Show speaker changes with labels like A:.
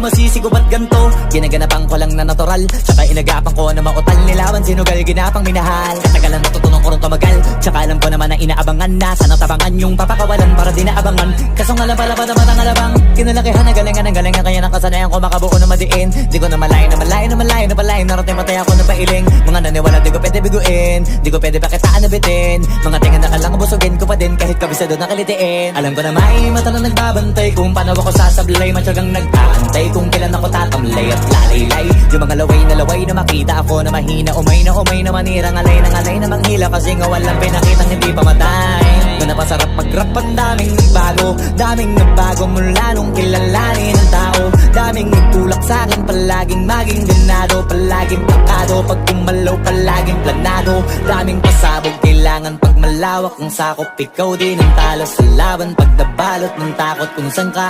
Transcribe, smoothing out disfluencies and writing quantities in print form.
A: masisigo ba't ganto? Ginaganapan ko lang na natural, tsaka inagapan ko na mautal. Nilawan sinugal, ginapang minahal. Katagalan natutunan ko rin tumagal, tsaka alam ko naman na inaabangan na sana tabangan yung papakawalan para di naabangan. Kaso nga lang pala pa naman ang alabang kinalakihan na galingan ng galingan, kaya nakasanayan ko makabuo na madiin. Di ko na malayo na malayo na malayo na palayo, narating patay ako na pailing. Mga naniwala di ko pwede biguin, di ko pwede pakitaan na bitin. Mga tinga na kalang busugin ko pa din kahit kabisado na kalitiin. Alam ko na may mata na nagbabantay kung paano ako sasablay, matyagang nag-aantay kung kailan ako tatamlay at lalaylay. Yung mga laway na makita ako na mahina, umay na manirang alay na manghila, kasi nga walang pinakitang hindi pa matay. Na napasarap mag-rap, ang daming nagbago mula nung kilalanin ang tao. Daming nagtulak sa'kin, palaging maging ganado, palaging pakado, pag kumalaw palaging planado. Daming pasabog, kailangan pag malawak ang sakop, ikaw din ang talo sa laban, pag nabalot ng takot kung saan ka